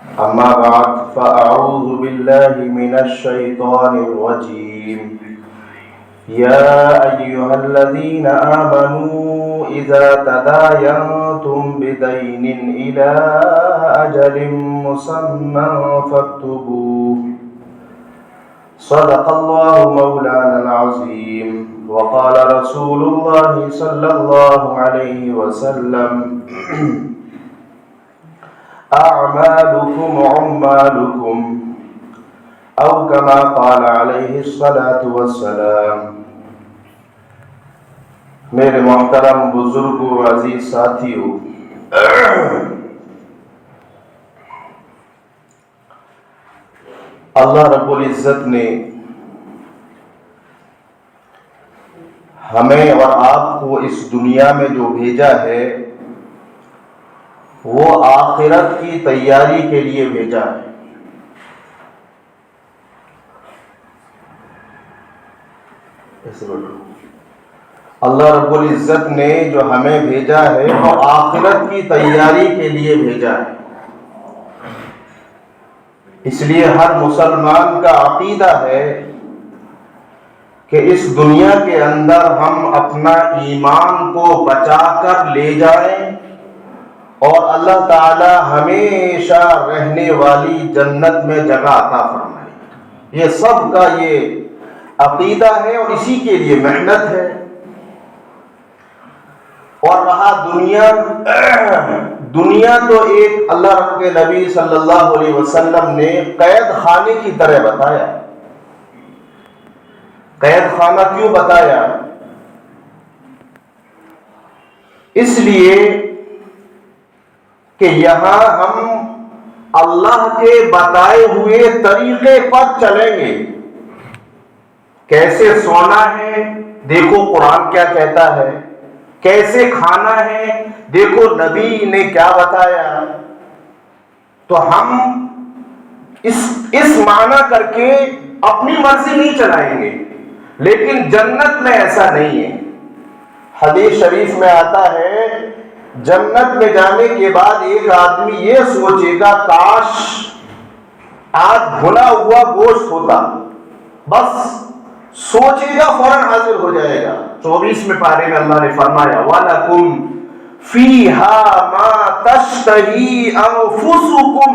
أما بعد فأعوذ بالله من الشيطان الرجيم. يا أيها الذين آمنوا إذا تداينتم بدين إلى أجل مسمى فاكتبوه. صدق الله مولانا العظيم. وقال رسول الله صلى الله عليه وسلم أعمالكم عمالكم، أو كما قال عليه الصلاة والسلام. میرے محترم بزرگوں عزیز ساتھیوں، اللہ رب العزت نے ہمیں اور آپ کو اس دنیا میں جو بھیجا ہے وہ آخرت کی تیاری کے لیے بھیجا ہے. اللہ رب العزت نے جو ہمیں بھیجا ہے وہ آخرت کی تیاری کے لیے بھیجا ہے. اس لیے ہر مسلمان کا عقیدہ ہے کہ اس دنیا کے اندر ہم اپنا ایمان کو بچا کر لے جائیں اور اللہ تعالی ہمیشہ رہنے والی جنت میں جگہ عطا فرمائے. یہ سب کا یہ عقیدہ ہے اور اسی کے لیے محنت ہے. اور رہا دنیا تو ایک اللہ رب کے نبی صلی اللہ علیہ وسلم نے قید خانے کی طرح بتایا. قید خانہ کیوں بتایا؟ اس لیے کہ یہاں ہم اللہ کے بتائے ہوئے طریقے پر چلیں گے. کیسے سونا ہے دیکھو قرآن کیا کہتا ہے، کیسے کھانا ہے دیکھو نبی نے کیا بتایا. تو ہم اس معنی کر کے اپنی مرضی نہیں چلائیں گے. لیکن جنت میں ایسا نہیں ہے. حدیث شریف میں آتا ہے جنت میں جانے کے بعد ایک آدمی یہ سوچے گا کاش آج بھنا ہوا گوشت ہوتا. بس سوچے گا فوراً حاضر ہو جائے گا. 24 پارے میں اللہ نے فرمایا وَلَكُمْ فِيهَا مَا تَشْتَهِي أَنفُسُكُمْ.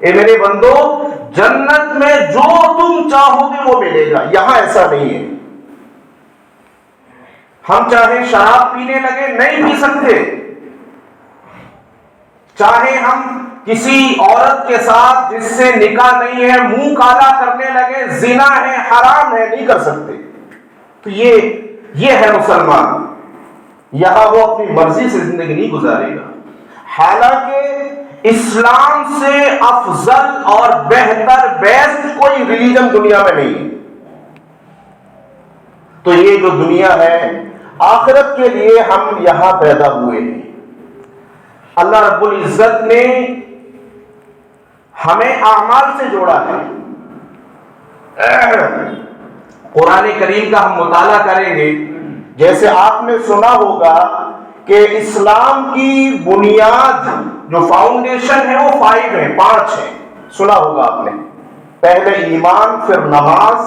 اے میرے بندو جنت میں جو تم چاہو گے وہ ملے گا. یہاں ایسا نہیں ہے. ہم چاہے شراب پینے لگے نہیں پی سکتے، چاہے ہم کسی عورت کے ساتھ جس سے نکاح نہیں ہے منہ کالا کرنے لگے، زنا ہے حرام ہے، نہیں کر سکتے. تو یہ ہے مسلمان. یہاں وہ اپنی مرضی سے زندگی نہیں گزارے گا. حالانکہ اسلام سے افضل اور بہتر بیسٹ کوئی ریلیجن دنیا میں نہیں ہے. تو یہ جو دنیا ہے آخرت کے لیے ہم یہاں پیدا ہوئے ہیں. اللہ رب العزت نے ہمیں اعمال سے جوڑا ہے. قرآن کریم کا ہم مطالعہ کریں گے. جیسے آپ نے سنا ہوگا کہ اسلام کی بنیاد جو فاؤنڈیشن ہے وہ 5 ہے، 5 ہے. سنا ہوگا آپ نے. پہلے ایمان، پھر نماز،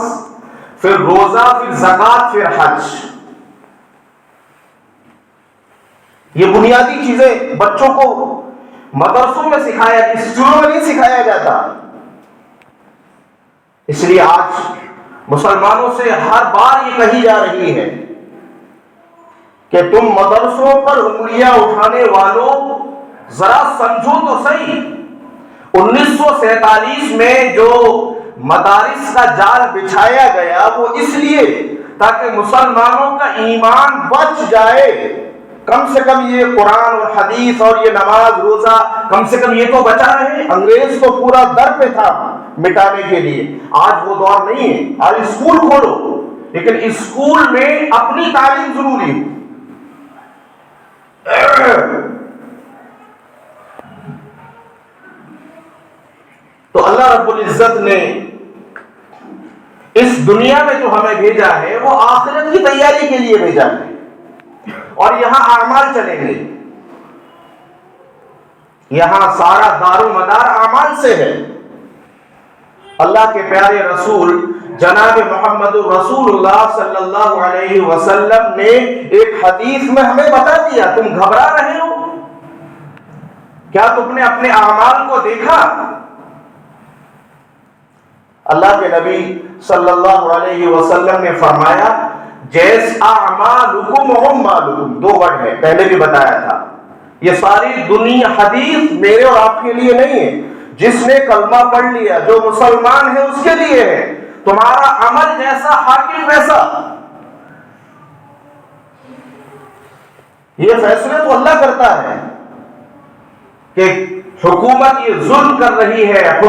پھر روزہ، پھر زکوٰۃ، پھر حج. یہ بنیادی چیزیں بچوں کو مدرسوں میں سکھایا، اسکولوں میں نہیں سکھایا جاتا. اس لیے آج مسلمانوں سے ہر بار یہ کہی جا رہی ہے کہ تم مدرسوں پر انگلیاں اٹھانے والوں ذرا سمجھو تو صحیح. 1947 میں جو مدارس کا جال بچھایا گیا وہ اس لیے تاکہ مسلمانوں کا ایمان بچ جائے. کم سے کم یہ قرآن اور حدیث اور یہ نماز روزہ کم سے کم یہ تو بچا رہے. انگریز تو پورا در پہ تھا مٹانے کے لیے. آج وہ دور نہیں ہے. آج اسکول کھولو لیکن اسکول میں اپنی تعلیم ضروری ہے. تو اللہ رب العزت نے اس دنیا میں جو ہمیں بھیجا ہے وہ آخرت کی تیاری کے لیے بھیجا ہے. اور یہاں اعمال چلیں گے. یہاں سارا دار و مدار اعمال سے ہے۔ اللہ کے پیارے رسول جناب محمد رسول اللہ صلی اللہ علیہ وسلم نے ایک حدیث میں ہمیں بتا دیا، تم گھبرا رہے ہو؟ کیا تم نے اپنے اعمال کو دیکھا؟ اللہ کے نبی صلی اللہ علیہ وسلم نے فرمایا جیس اعمالکم اعمالکم، دو ورڈ ہے، پہلے بھی بتایا تھا۔ یہ ساری دنیا حدیث میرے اور آپ کے لیے نہیں ہے، جس نے کلمہ پڑھ لیا جو مسلمان ہے اس کے لیے ہے۔ تمہارا عمل جیسا حاکم ویسا، یہ فیصلے تو اللہ کرتا ہے کہ حکومت یہ ظلم کر رہی ہے،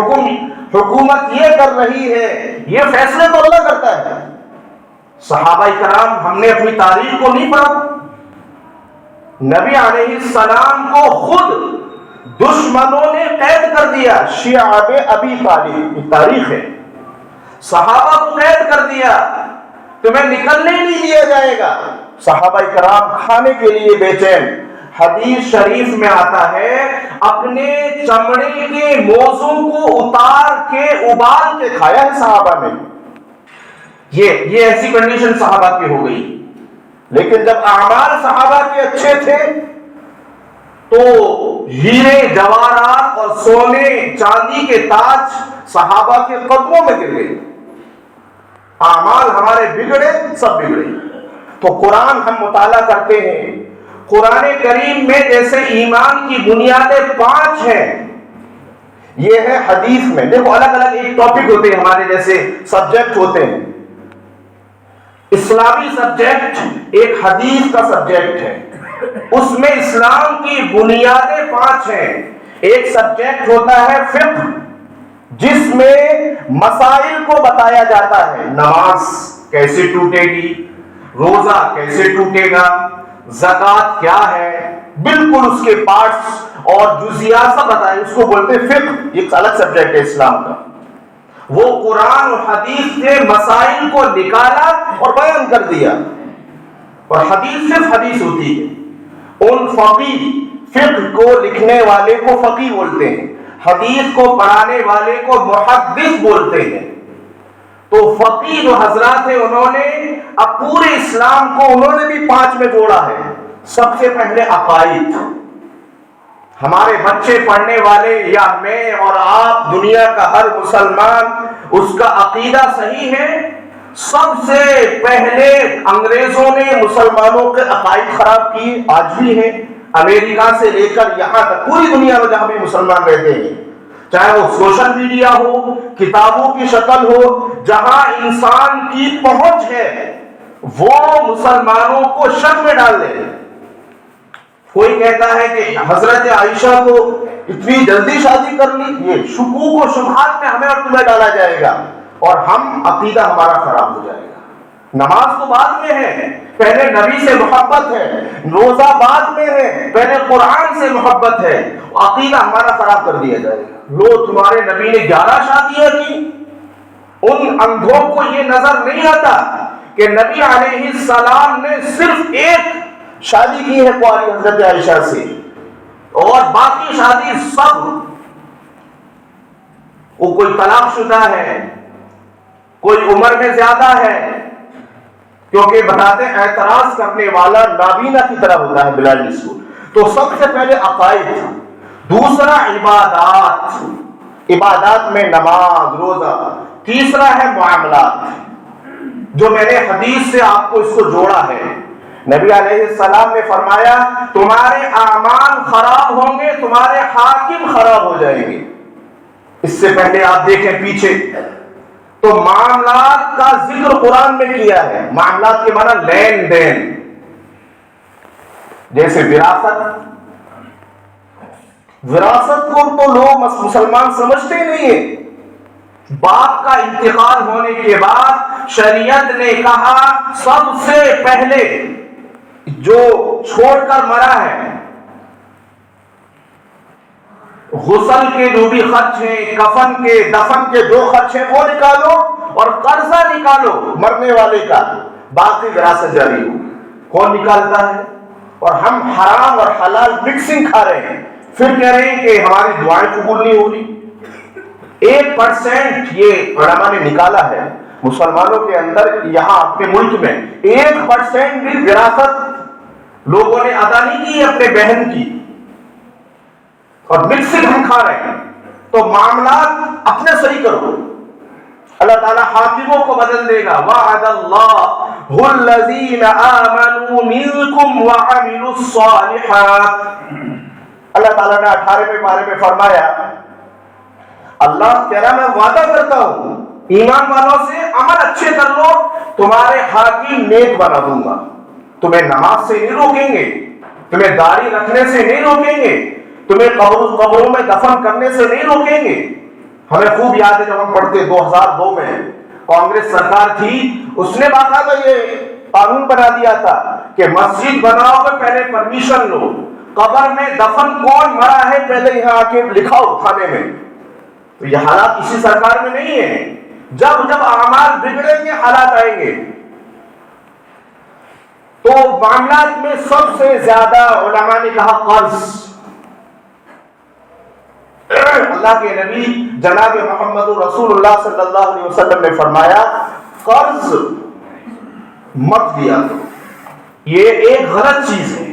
حکومت یہ کر رہی ہے، یہ فیصلے تو اللہ کرتا ہے۔ صحابہ کرام ہم نے اپنی تاریخ کو نہیں پڑھا، نبی علیہ السلام کو خود دشمنوں نے قید کر دیا، شیعہ ابی طالب، یہ تاریخ ہے، صحابہ کو قید کر دیا، تمہیں نکلنے نہیں دیا جائے گا۔ صحابہ کرام کھانے کے لیے بے چین، حدیث شریف میں آتا ہے اپنے چمڑے کے موزوں کو اتار کے ابال کے کھایا ہے صحابہ نے۔ یہ ایسی کنڈیشن صحابہ کی ہو گئی، لیکن جب اعمال صحابہ کے اچھے تھے تو ہیرے جواہرات اور سونے چاندی کے تاج صحابہ کے قدموں میں گر گئے۔ اعمال ہمارے بگڑے، سب بگڑے۔ تو قرآن ہم مطالعہ کرتے ہیں، قرآن کریم میں جیسے ایمان کی بنیادیں 5 ہیں، یہ ہے حدیث میں۔ دیکھو الگ الگ ایک ٹاپک ہوتے ہیں، ہمارے جیسے سبجیکٹ ہوتے ہیں، اسلامی سبجیکٹ ایک حدیث کا سبجیکٹ ہے، اس میں اسلام کی بنیادیں 5 ہیں۔ ایک سبجیکٹ ہوتا ہے فقہ، جس میں مسائل کو بتایا جاتا ہے، نماز کیسے ٹوٹے گی، روزہ کیسے ٹوٹے گا، زکوٰۃ کیا ہے، بالکل اس کے پارٹس اور جزیات سب بتائے، اس کو بولتے ہیں فقہ، ایک الگ سبجیکٹ ہے اسلام کا۔ وہ قرآن اور حدیث سے مسائل کو نکالا اور بیان کر دیا، اور حدیث صرف حدیث ہوتی ہے۔ ان فقیہ، فقہ کو لکھنے والے کو فقیہ بولتے ہیں، حدیث کو پڑھانے والے کو محدث بولتے ہیں۔ تو فقیہ جو حضرات ہیں انہوں نے اب پورے اسلام کو انہوں نے بھی 5 میں جوڑا ہے۔ سب سے پہلے عقائد، ہمارے بچے پڑھنے والے یا میں اور آپ، دنیا کا ہر مسلمان، اس کا عقیدہ صحیح ہے؟ سب سے پہلے انگریزوں نے مسلمانوں کے عقائد خراب کیے، آج بھی ہیں، امریکہ سے لے کر یہاں تک پوری دنیا میں جہاں بھی مسلمان رہتے ہیں، چاہے وہ سوشل میڈیا ہو، کتابوں کی شکل ہو، جہاں انسان کی پہنچ ہے وہ مسلمانوں کو شک میں ڈال دے۔ کوئی کہتا ہے کہ حضرت عائشہ کو اتنی جلدی شادی کر لی، یہ شکوک و شبہات میں ہمیں اور تمہیں ڈالا جائے گا، اور ہم عقیدہ ہمارا خراب ہو جائے گا۔ نماز تو بعد میں ہے، پہلے نبی سے محبت ہے، روزہ بعد میں ہے، پہلے قرآن سے محبت ہے، عقیدہ ہمارا خراب کر دیا جائے گا۔ لو تمہارے نبی نے 11 شادیاں کی، ان اندھوں کو یہ نظر نہیں آتا کہ نبی علیہ السلام نے صرف ایک شادی کی ہے کنواری حضرت عائشہ سے، اور باقی شادی سب وہ کوئی طلاق شدہ ہے، کوئی عمر میں زیادہ ہے، کیونکہ بتاتے اعتراض کرنے والا نابینا کی طرح ہوتا ہے بلائنڈ اسکول۔ تو سب سے پہلے عقائد، دوسرا عبادات، عبادات میں نماز روزہ، تیسرا ہے معاملات، جو میں نے حدیث سے آپ کو اس کو جوڑا ہے۔ نبی علیہ السلام نے فرمایا تمہارے اعمال خراب ہوں گے، تمہارے حاکم خراب ہو جائیں گے۔ اس سے پہلے آپ دیکھیں پیچھے تو معاملات کا ذکر قرآن میں کیا ہے۔ معاملات کے معنی لین دین، جیسے وراثت کو تو لوگ مسلمان سمجھتے ہی نہیں ہیں۔ باپ کا انتقال ہونے کے بعد شریعت نے کہا سب سے پہلے جو چھوڑ کر مرا ہے، غسل کے جو بھی خرچ ہیں، کفن کے دفن کے جو خرچ ہیں وہ نکالو، اور قرضہ نکالو مرنے والے کا، باقی وراثت جاری ہو۔ کون نکالتا ہے؟ اور ہم حرام اور حلال مکسنگ کھا رہے ہیں، پھر کہہ رہے ہیں کہ ہماری دعائیں قبول نہیں ہو رہی۔ 1% یہ علماء نے نکالا ہے مسلمانوں کے اندر، یہاں اپنے ملک میں 1% بھی وراثت لوگوں نے ادا نہیں کی اپنے بہن کی، اور مکسڈ ہم کھا رہے ہیں۔ تو معاملات اپنے صحیح کرو، اللہ تعالیٰ حاکموں کو بدل دے گا۔ وعد اللہ الذین آمنوا منکم وعملوا الصالحات، اللہ تعالیٰ نے 18ویں پارے میں فرمایا، اللہ کہہ رہا میں وعدہ کرتا ہوں ایمان والوں سے، عمل اچھے کر لو، تمہارے حاکم نیک بنا دوں گا، تمہیں نماز سے نہیں روکیں گے، تمہیں داڑھی رکھنے سے نہیں روکیں گے، تمہیں قبروں میں دفن کرنے سے نہیں روکیں گے۔ ہمیں خوب یاد ہے جب ہم پڑھتے 2002 میں کانگریس سرکار تھی، اس نے باقاعدہ یہ قانون بنا دیا تھا کہ مسجد بناؤ گے پہلے پرمیشن لو، قبر میں دفن کون مرا ہے پہلے یہاں آ کے لکھاؤ تھانے میں۔ تو یہ حالات اسی سرکار میں نہیں ہے، جب جب اعمال بگڑیں گے حالات آئیں گے۔ تو معاملات میں سب سے زیادہ علماء نے کہا قرض۔ اللہ کے نبی جناب محمد رسول اللہ صلی اللہ علیہ وسلم نے فرمایا قرض مت لیا کرو، یہ ایک غلط چیز ہے۔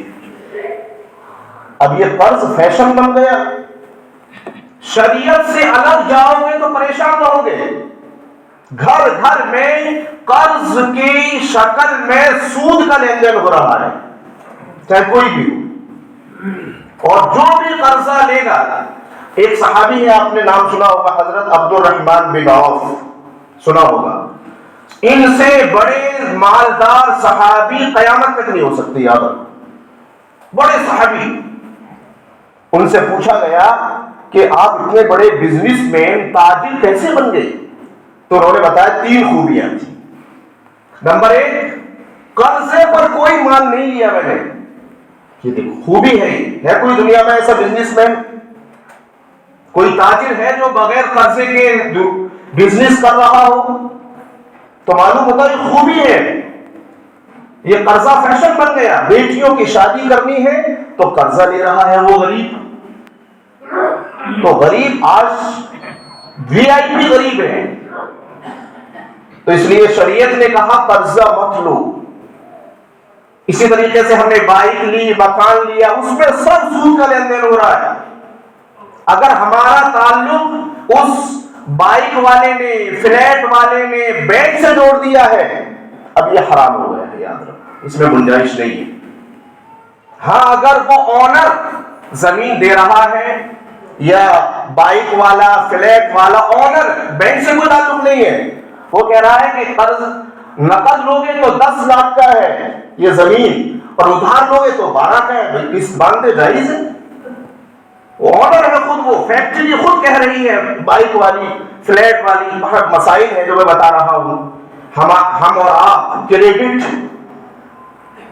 اب یہ قرض فیشن بن گیا، شریعت سے الگ جاؤ گے تو پریشان رہو گے۔ گھر گھر میں قرض کی شکل میں سود کا لین دین ہو رہا ہے، چاہے کوئی بھی ہو، اور جو بھی قرضہ لے گا، ایک صحابی ہے آپ نے نام سنا ہوگا، حضرت عبد الرحمن بن عوف، سنا ہوگا، ان سے بڑے مالدار صحابی قیامت تک نہیں ہو سکتے، یاد رکھو، بڑے صحابی۔ ان سے پوچھا گیا کہ آپ اتنے بڑے بزنس مین تاجر کیسے بن گئے؟ تو انہوں نے بتایا 3 خوبیاں تھیں۔ نمبر 1، قرضے پر کوئی مال نہیں لیا میں نے، یہ دیکھو خوبی ہے کوئی دنیا میں ایسا بزنس مین، کوئی تاجر ہے جو بغیر قرضے کے بزنس کر رہا ہو؟ تو معلوم ہوتا ہے یہ خوبی ہے۔ یہ قرضہ فیشن بن گیا، بیٹیوں کی شادی کرنی ہے تو قرضہ لے رہا ہے وہ غریب، تو غریب آج VIP غریب ہے۔ تو اس لیے شریعت نے کہا قرضہ مت لو۔ اسی طریقے سے ہم نے بائک لی، مکان لیا، اس میں سب سود کا لین دین ہو رہا ہے۔ اگر ہمارا تعلق اس بائک والے نے، فلیٹ والے نے بینک سے جوڑ دیا ہے، اب یہ حرام ہو گیا ہے، یاد رکھو، اس میں گنجائش نہیں ہے۔ ہاں اگر وہ اونر زمین دے رہا ہے یا بائک والا، فلیٹ والا اونر، بینک سے کوئی تعلق نہیں ہے، وہ کہہ رہا ہے کہ قرض نقد لوگے تو 10 لاکھ کا ہے یہ زمین، اور ادھار لوگے تو 12 کا ہے، اس باندھے جائز ہے؟ آنر ہے خود، وہ فیکٹری خود کہہ رہی ہے، بائک والی، فلیٹ والی، بہت مسائل ہیں جو میں بتا رہا ہوں۔ ہم اور آپ کریڈٹ،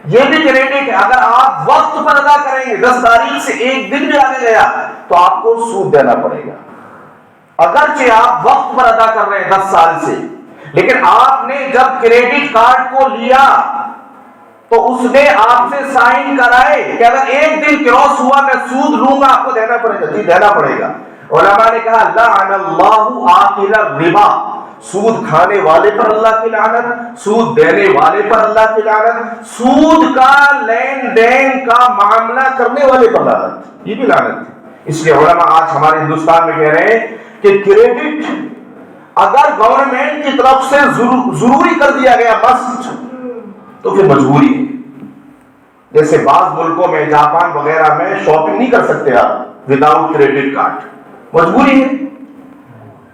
یہ بھی کریڈٹ ہے، اگر آپ وقت پر ادا کریں گے، 10 تاریخ سے ایک دن بھی آگے گیا تو آپ کو سود دینا پڑے گا، اگرچہ آپ وقت پر ادا کر رہے ہیں 10 سال سے۔ لیکن آپ نے جب کریڈٹ کارڈ کو لیا تو اس نے آپ سے سائن کرائے کہ اگر ایک دن کراس ہوا میں سود لوں گا، آپ کو دینا پڑے گا، جی دینا پڑے گا۔ علماء نے کہا لعن اللہ آکل الربا، سود کھانے والے پر اللہ کی لعنت، سود دینے والے پر اللہ کی لعنت، سود کا لین دین کا معاملہ کرنے والے پر لعنت، یہ بھی لعنت ہے۔ اس لیے علماء آج ہمارے ہندوستان میں کہہ رہے ہیں کہ کریڈٹ اگر گورنمنٹ کی طرف سے ضروری کر دیا گیا مسٹ، تو پھر مجبوری ہے۔ جیسے بعض ملکوں میں، جاپان وغیرہ میں شاپنگ نہیں کر سکتے آپ وداؤٹ کریڈٹ کارڈ، مجبوری ہے۔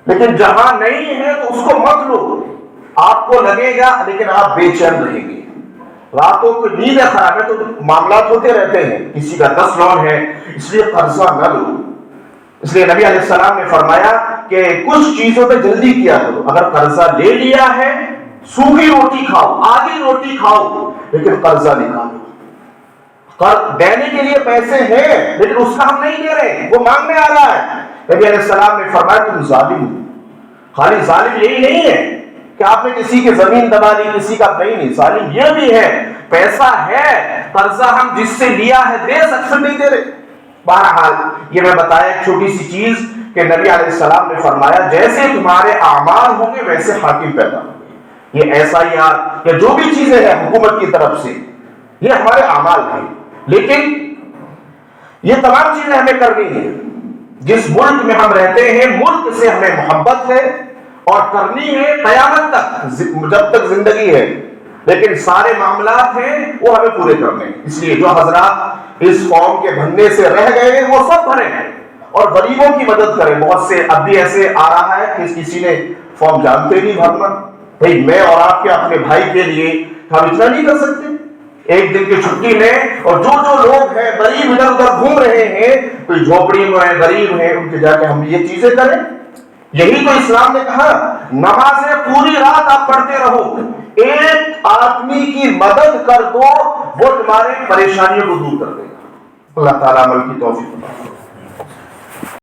لیکن جہاں نہیں ہے تو اس کو مت لو، آپ کو لگے گا لیکن آپ بے چین رہیں گے، راتوں کو نیند خراب ہے، تو معاملات ہوتے رہتے ہیں، کسی کا 10 لون ہے، اس لیے قرضہ نہ لو۔ اس لیے نبی علیہ السلام نے فرمایا کہ کچھ چیزوں پہ جلدی کیا کرو، اگر قرضہ لے لیا ہے سوکھی روٹی کھاؤ، آدھی روٹی کھاؤ، لیکن قرضہ نکالو۔ قرض دینے کے لیے پیسے ہیں لیکن اس کا ہم نہیں دے رہے، وہ مانگنے آ رہا ہے۔ نبی علیہ السلام نے فرمایا تم ظالم ہو۔ خالی ظالم یہی نہیں ہے کہ آپ نے کسی کی زمین دبا لی، کسی کا نہیں، ظالم یہ بھی ہے پیسہ ہے، قرضہ ہم جس سے لیا ہے دے سکتے نہیں دے رہے، بہرحال یہ میں بتایا ایک چھوٹی سی چیز کہ نبی علیہ السلام نے فرمایا جیسے تمہارے اعمال ہوں گے ویسے حاکم پیدا ہوں گے. یہ ایسا یا جو بھی چیزیں ہیں حکومت کی طرف سے یہ ہمارے اعمال ہیں، لیکن یہ تمام چیزیں ہمیں کرنی ہیں. جس ملک میں ہم رہتے ہیں ملک سے ہمیں محبت ہے اور کرنی ہے قیامت تک جب تک زندگی ہے، لیکن سارے معاملات ہیں وہ ہمیں پورے کرنے ہیں. اس لیے جو حضرات اس فارم کے بھرنے سے رہ گئے ہیں وہ سب بھریں اور غریبوں کی مدد کریں. بہت سے اب بھی ایسے آ رہا ہے کہ کسی نے فارم جانتے نہیں بھرنا. بھائی میں اور آپ کے اپنے بھائی کے لیے ہم اتنا نہیں کر سکتے ایک دن کی چھٹی میں؟ اور جو لوگ ہیں غریب ادھر ادھر گھوم رہے ہیں، کوئی جھوپڑی میں ہیں، غریب ہیں، ان کے جا کے ہم یہ چیزیں کریں. یہی تو اسلام نے کہا نمازیں پوری رات آپ پڑھتے رہو، ایک آدمی کی مدد کر دو وہ تمہارے پریشانیوں کو دور کر دے گا. اللہ تعالیٰ عمل کی توفیق.